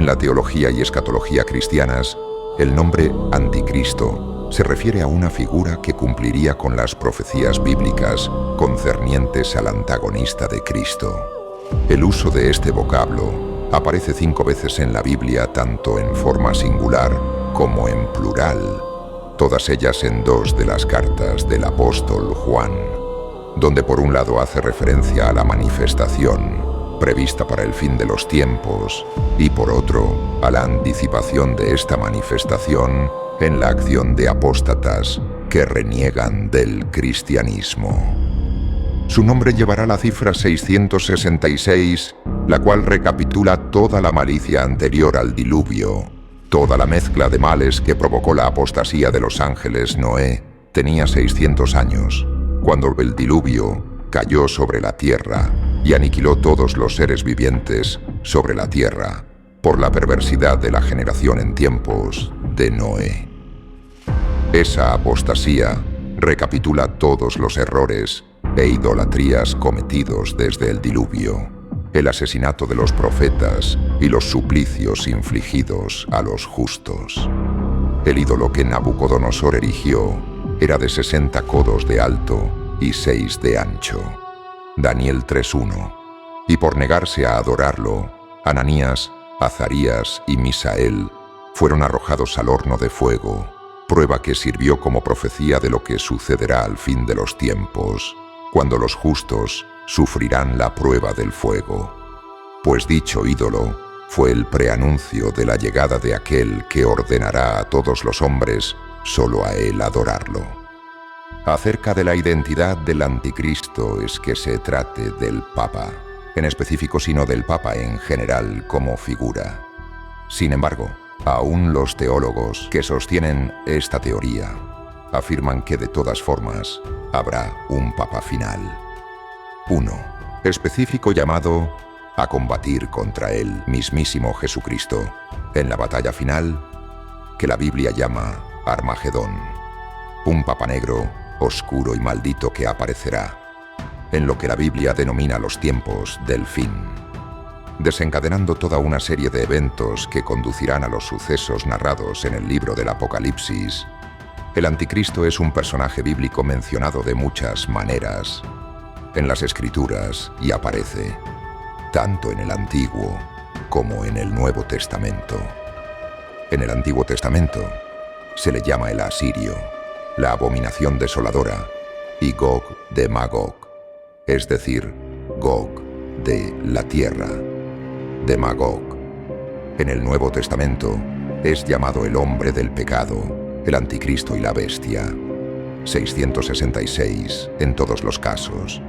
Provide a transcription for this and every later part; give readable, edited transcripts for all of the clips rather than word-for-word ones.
En la teología y escatología cristianas, el nombre Anticristo se refiere a una figura que cumpliría con las profecías bíblicas concernientes al antagonista de Cristo. El uso de este vocablo aparece 5 veces en la Biblia, tanto en forma singular como en plural, todas ellas en 2 de las cartas del apóstol Juan, donde por un lado hace referencia a la manifestación prevista para el fin de los tiempos y por otro a la anticipación de esta manifestación en la acción de apóstatas que reniegan del cristianismo. Su nombre llevará la cifra 666, la cual recapitula toda la malicia anterior al diluvio. Toda la mezcla de males que provocó la apostasía de los ángeles Noé tenía 600 años, cuando el diluvio cayó sobre la tierra y aniquiló todos los seres vivientes sobre la tierra por la perversidad de la generación en tiempos de Noé. Esa apostasía recapitula todos los errores e idolatrías cometidos desde el diluvio, el asesinato de los profetas y los suplicios infligidos a los justos. El ídolo que Nabucodonosor erigió era de 60 codos de alto y 6 de ancho. Daniel 3:1. Y por negarse a adorarlo, Ananías, Azarías y Misael fueron arrojados al horno de fuego, prueba que sirvió como profecía de lo que sucederá al fin de los tiempos, cuando los justos sufrirán la prueba del fuego. Pues dicho ídolo fue el preanuncio de la llegada de aquel que ordenará a todos los hombres solo a él adorarlo. Acerca de la identidad del anticristo es que se trate del Papa, en específico, sino del Papa en general como figura. Sin embargo, aún los teólogos que sostienen esta teoría afirman que de todas formas habrá un Papa final. 1. Específico llamado a combatir contra el mismísimo Jesucristo en la batalla final que la Biblia llama Armagedón. Un Papa negro, oscuro y maldito que aparecerá en lo que la Biblia denomina los tiempos del fin, desencadenando toda una serie de eventos que conducirán a los sucesos narrados en el libro del Apocalipsis. El anticristo es un personaje bíblico mencionado de muchas maneras en las Escrituras y aparece tanto en el Antiguo como en el Nuevo Testamento. En el Antiguo Testamento se le llama el asirio, la abominación desoladora, y Gog de Magog, es decir, Gog de la tierra, de Magog. En el Nuevo Testamento es llamado el hombre del pecado, el anticristo y la bestia. 666 en todos los casos.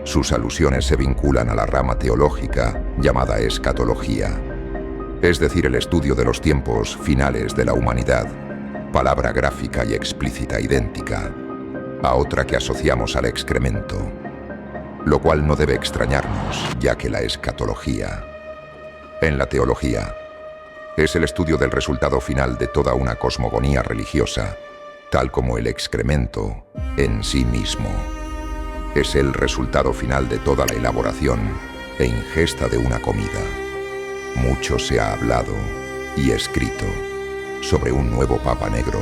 Sus alusiones se vinculan a la rama teológica llamada escatología, es decir, el estudio de los tiempos finales de la humanidad, palabra gráfica y explícita idéntica a otra que asociamos al excremento, lo cual no debe extrañarnos, ya que la escatología, en la teología, es el estudio del resultado final de toda una cosmogonía religiosa, tal como el excremento en sí mismo es el resultado final de toda la elaboración e ingesta de una comida. Mucho se ha hablado y escrito sobre un nuevo Papa negro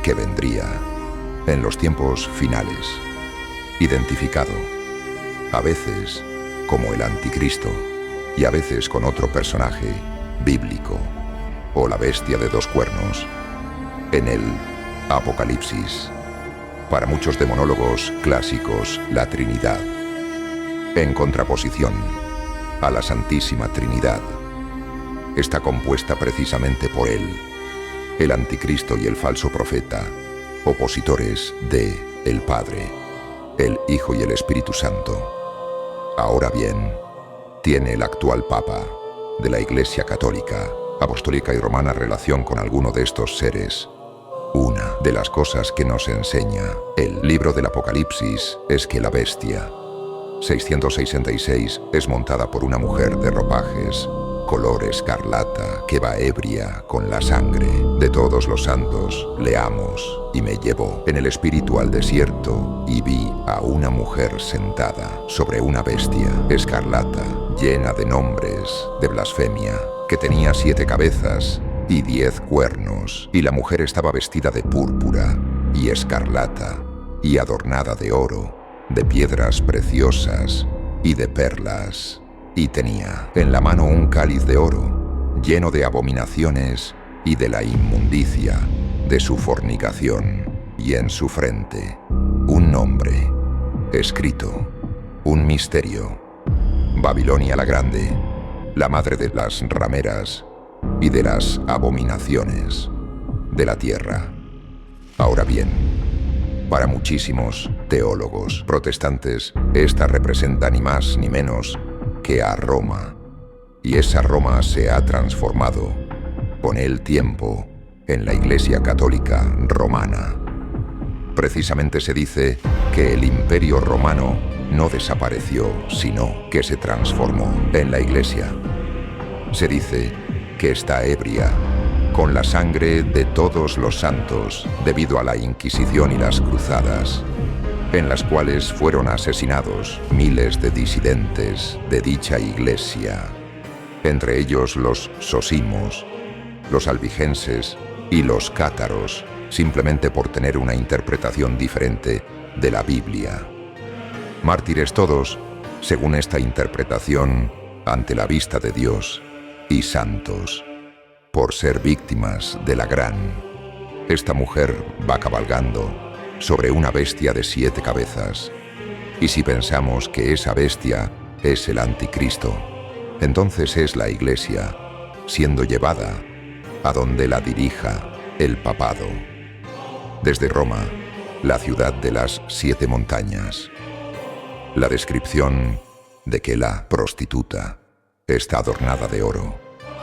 que vendría en los tiempos finales, identificado a veces como el anticristo y a veces con otro personaje bíblico o la bestia de 2 cuernos en el Apocalipsis. Para muchos demonólogos clásicos, la Trinidad, en contraposición a la Santísima Trinidad, está compuesta precisamente por él, el anticristo y el falso profeta, opositores de el Padre, el Hijo y el Espíritu Santo. Ahora bien, tiene el actual Papa de la Iglesia Católica, Apostólica y Romana relación con alguno de estos seres. Una de las cosas que nos enseña el libro del Apocalipsis es que la bestia 666 es montada por una mujer de ropajes color escarlata que va ebria con la sangre de todos los santos. Leamos: y me llevó en el espíritu al desierto y vi a una mujer sentada sobre una bestia escarlata, llena de nombres, de blasfemia, que tenía 7 cabezas y 10 cuernos, y la mujer estaba vestida de púrpura y escarlata, y adornada de oro, de piedras preciosas y de perlas, y tenía en la mano un cáliz de oro, lleno de abominaciones y de la inmundicia de su fornicación, y en su frente un nombre escrito, un misterio: Babilonia la Grande, la madre de las rameras y de las abominaciones de la tierra. Ahora bien, para muchísimos teólogos protestantes, esta representa ni más ni menos que a Roma, y esa Roma se ha transformado con el tiempo en la Iglesia Católica Romana. Precisamente se dice que el Imperio Romano no desapareció, sino que se transformó en la Iglesia. Se dice que está ebria con la sangre de todos los santos debido a la Inquisición y las cruzadas, en las cuales fueron asesinados miles de disidentes de dicha Iglesia, entre ellos los sosimos, los albigenses y los cátaros, simplemente por tener una interpretación diferente de la Biblia. Mártires todos, según esta interpretación, ante la vista de Dios, y santos, por ser víctimas de la gran. Esta mujer va cabalgando sobre una bestia de 7 cabezas, y si pensamos que esa bestia es el anticristo, entonces es la Iglesia siendo llevada a donde la dirija el papado. Desde Roma, la ciudad de las 7 montañas. La descripción de que la prostituta está adornada de oro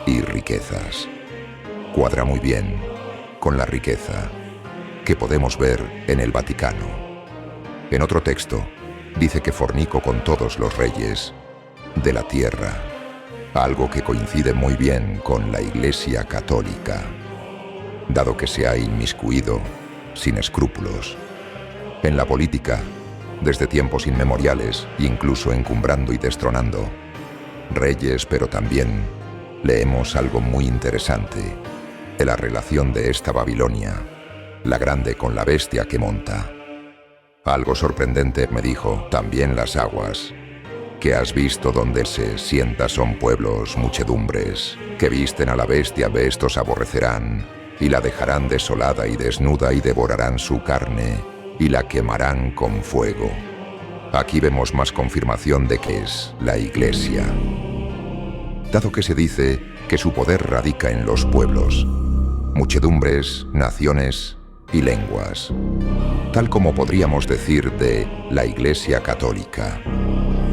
y riquezas cuadra muy bien con la riqueza que podemos ver en el Vaticano. En otro texto, dice que fornicó con todos los reyes de la tierra, algo que coincide muy bien con la Iglesia Católica, dado que se ha inmiscuido sin escrúpulos en la política desde tiempos inmemoriales, incluso encumbrando y destronando reyes, pero también leemos algo muy interesante de la relación de esta Babilonia, la grande, con la bestia que monta. Algo sorprendente, me dijo: también las aguas que has visto donde se sienta son pueblos, muchedumbres, que visten a la bestia, estos aborrecerán, y la dejarán desolada y desnuda, y devorarán su carne, y la quemarán con fuego. Aquí vemos más confirmación de que es la Iglesia, dado que se dice que su poder radica en los pueblos, muchedumbres, naciones y lenguas, tal como podríamos decir de la Iglesia Católica,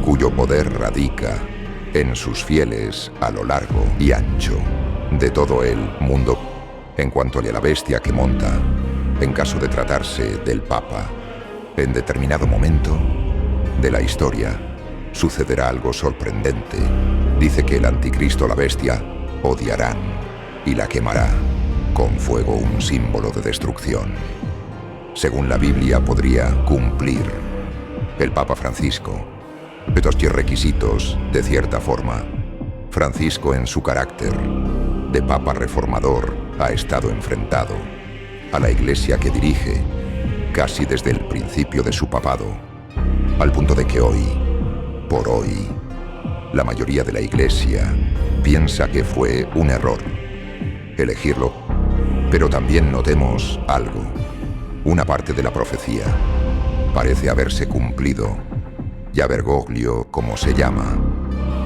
cuyo poder radica en sus fieles a lo largo y ancho de todo el mundo. En cuanto a la bestia que monta, en caso de tratarse del Papa, en determinado momento de la historia sucederá algo sorprendente. Dice que el anticristo, la bestia, odiarán y la quemará con fuego, un símbolo de destrucción. Según la Biblia, podría cumplir el Papa Francisco estos requisitos de cierta forma. Francisco, en su carácter de Papa reformador, ha estado enfrentado a la Iglesia que dirige casi desde el principio de su papado, al punto de que hoy, por hoy, la mayoría de la Iglesia piensa que fue un error elegirlo. Pero también notemos algo: una parte de la profecía parece haberse cumplido. Ya Bergoglio, como se llama,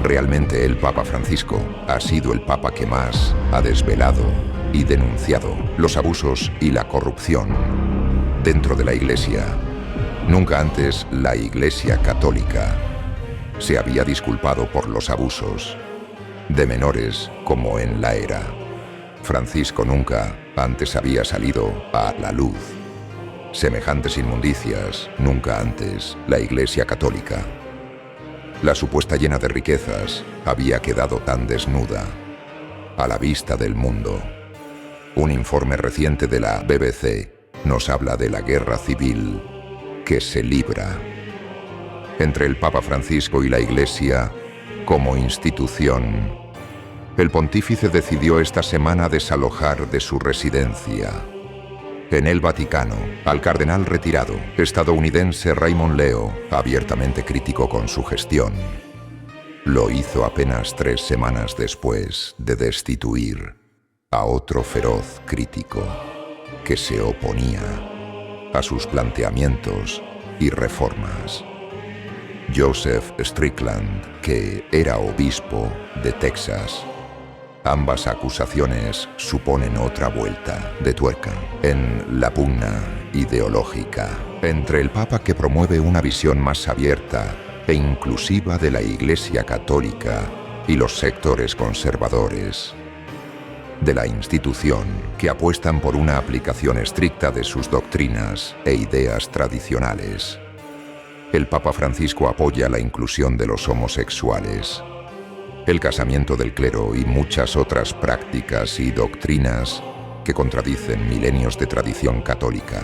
realmente el Papa Francisco ha sido el Papa que más ha desvelado y denunciado los abusos y la corrupción dentro de la Iglesia. Nunca antes la Iglesia Católica se había disculpado por los abusos de menores como en la era. Francisco nunca antes había salido a la luz semejantes inmundicias, nunca antes la Iglesia Católica, la supuesta llena de riquezas, había quedado tan desnuda a la vista del mundo. Un informe reciente de la BBC nos habla de la guerra civil que se libra entre el Papa Francisco y la Iglesia como institución. El pontífice decidió esta semana desalojar de su residencia en el Vaticano al cardenal retirado estadounidense Raymond Leo, abiertamente crítico con su gestión. Lo hizo apenas 3 semanas después de destituir a otro feroz crítico que se oponía a sus planteamientos y reformas. Joseph Strickland, que era obispo de Texas. Ambas acusaciones suponen otra vuelta de tuerca en la pugna ideológica entre el Papa, que promueve una visión más abierta e inclusiva de la Iglesia Católica, y los sectores conservadores de la institución, que apuestan por una aplicación estricta de sus doctrinas e ideas tradicionales. El Papa Francisco apoya la inclusión de los homosexuales, el casamiento del clero y muchas otras prácticas y doctrinas que contradicen milenios de tradición católica.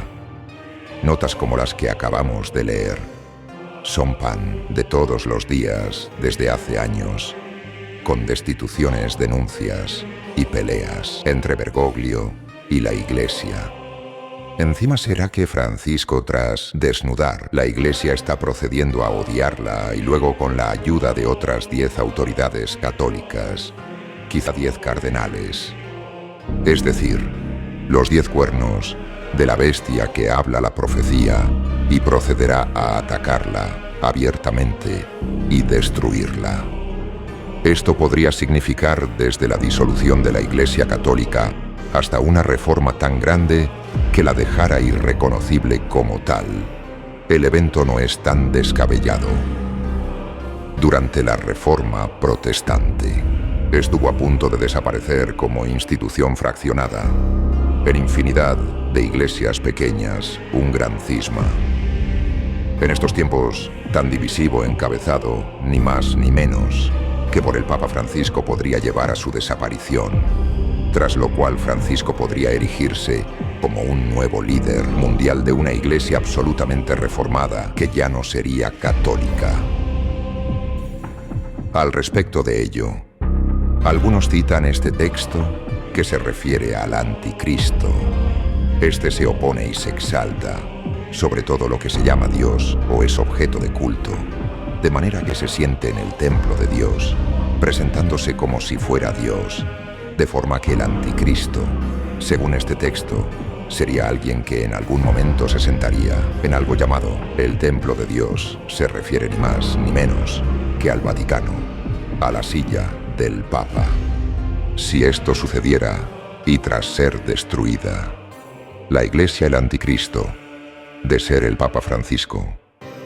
Notas como las que acabamos de leer son pan de todos los días desde hace años, con destituciones, denuncias y peleas entre Bergoglio y la Iglesia. Encima será que Francisco, tras desnudar la Iglesia, está procediendo a odiarla, y luego, con la ayuda de otras 10 autoridades católicas, quizá 10 cardenales, es decir, los 10 cuernos de la bestia que habla la profecía, y procederá a atacarla abiertamente y destruirla. Esto podría significar desde la disolución de la Iglesia Católica hasta una reforma tan grande que la dejara irreconocible como tal. El evento no es tan descabellado. Durante la Reforma Protestante, estuvo a punto de desaparecer como institución fraccionada. En infinidad de iglesias pequeñas, un gran cisma. En estos tiempos tan divisivo, encabezado, ni más ni menos, que por el Papa Francisco, podría llevar a su desaparición, tras lo cual Francisco podría erigirse como un nuevo líder mundial de una iglesia absolutamente reformada que ya no sería católica. Al respecto de ello, algunos citan este texto que se refiere al anticristo. Este se opone y se exalta sobre todo lo que se llama Dios o es objeto de culto, de manera que se siente en el templo de Dios, presentándose como si fuera Dios, de forma que el anticristo, según este texto, sería alguien que en algún momento se sentaría en algo llamado el templo de Dios. Se refiere ni más ni menos que al Vaticano, a la silla del Papa. Si esto sucediera, y tras ser destruida, la Iglesia, el anticristo, de ser el Papa Francisco,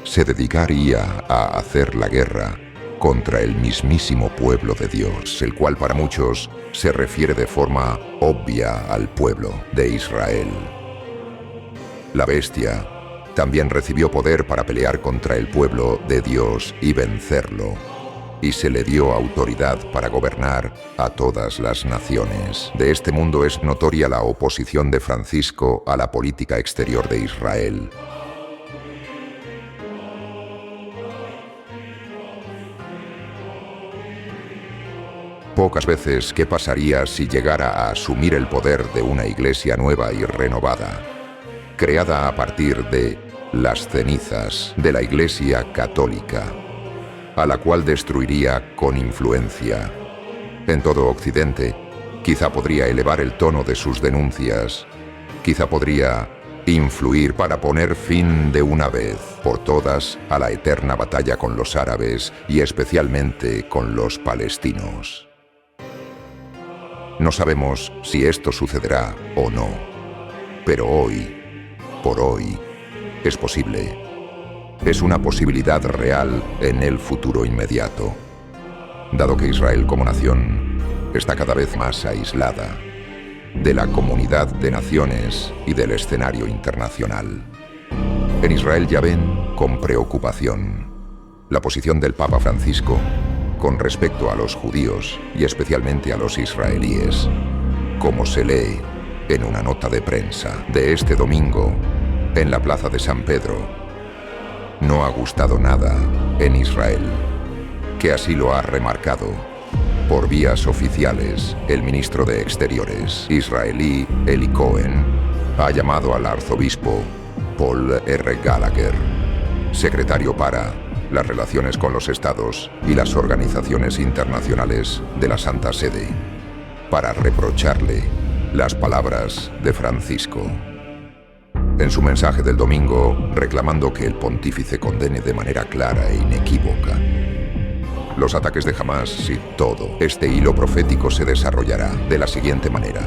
se dedicaría a hacer la guerra contra el mismísimo pueblo de Dios, el cual para muchos se refiere de forma obvia al pueblo de Israel. La bestia también recibió poder para pelear contra el pueblo de Dios y vencerlo, y se le dio autoridad para gobernar a todas las naciones. De este mundo es notoria la oposición de Francisco a la política exterior de Israel. Pocas veces qué pasaría si llegara a asumir el poder de una iglesia nueva y renovada, creada a partir de las cenizas de la Iglesia Católica, a la cual destruiría con influencia en todo Occidente. Quizá podría elevar el tono de sus denuncias, quizá podría influir para poner fin de una vez por todas a la eterna batalla con los árabes y especialmente con los palestinos. No sabemos si esto sucederá o no, pero hoy, por hoy, es posible. Es una posibilidad real en el futuro inmediato, dado que Israel como nación está cada vez más aislada de la comunidad de naciones y del escenario internacional. En Israel ya ven con preocupación la posición del Papa Francisco con respecto a los judíos y especialmente a los israelíes, como se lee en una nota de prensa de este domingo en la plaza de San Pedro. No ha gustado nada en Israel que así lo ha remarcado. Por vías oficiales, el ministro de Exteriores israelí Eli Cohen ha llamado al arzobispo Paul R. Gallagher, secretario para las relaciones con los estados y las organizaciones internacionales de la Santa Sede, para reprocharle las palabras de Francisco. En su mensaje del domingo, reclamando que el pontífice condene de manera clara e inequívoca los ataques de Hamás y todo este hilo profético se desarrollará de la siguiente manera.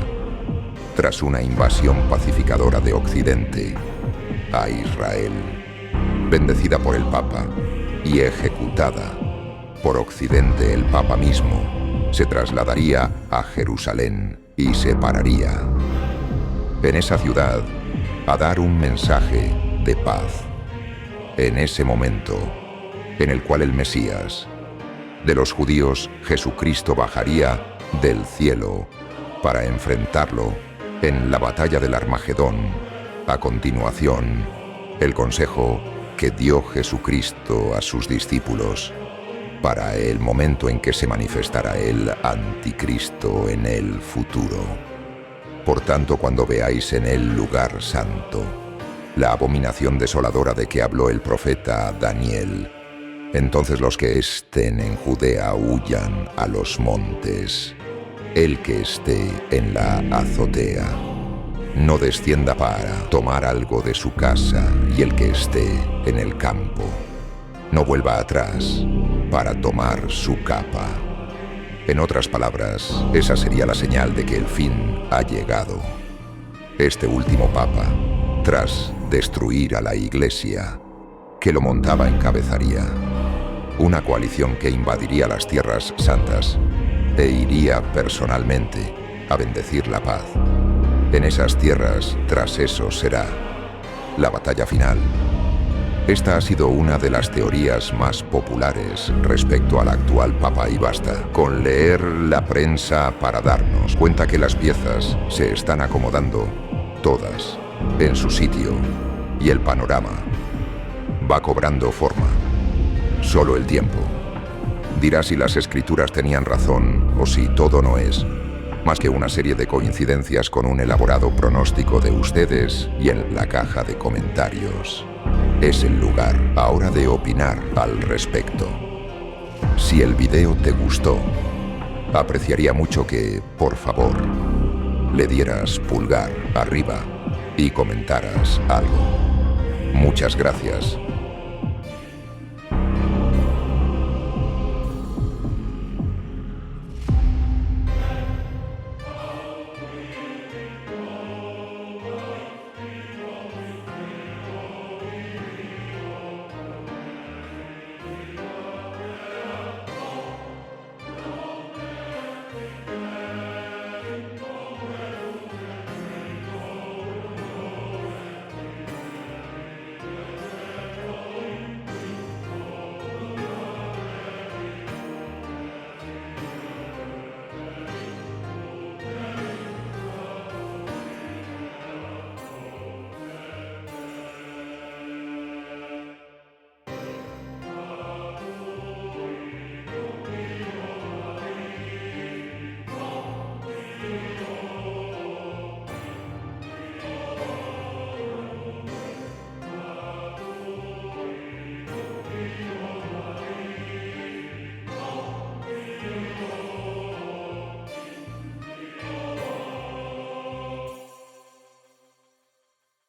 Tras una invasión pacificadora de Occidente a Israel, bendecida por el Papa y ejecutada por Occidente, el Papa mismo se trasladaría a Jerusalén y se pararía en esa ciudad a dar un mensaje de paz. En ese momento en el cual el Mesías de los judíos, Jesucristo, bajaría del cielo para enfrentarlo en la batalla del Armagedón. A continuación, el consejo que dio Jesucristo a sus discípulos para el momento en que se manifestará el anticristo en el futuro. Por tanto, cuando veáis en el lugar santo la abominación desoladora de que habló el profeta Daniel, entonces los que estén en Judea huyan a los montes. El que esté en la azotea no descienda para tomar algo de su casa, y el que esté en el campo no vuelva atrás para tomar su capa. En otras palabras, esa sería la señal de que el fin ha llegado. Este último papa, tras destruir a la Iglesia que lo montaba, encabezaría una coalición que invadiría las tierras santas e iría personalmente a bendecir la paz. En esas tierras, tras eso, será la batalla final. Esta ha sido una de las teorías más populares respecto al actual Papa, y basta con leer la prensa para darnos cuenta que las piezas se están acomodando todas en su sitio y el panorama va cobrando forma. Solo el tiempo dirá si las escrituras tenían razón o si todo no es más que una serie de coincidencias con un elaborado pronóstico de ustedes, y en la caja de comentarios es el lugar ahora de opinar al respecto. Si el video te gustó, apreciaría mucho que, por favor, le dieras pulgar arriba y comentaras algo. Muchas gracias.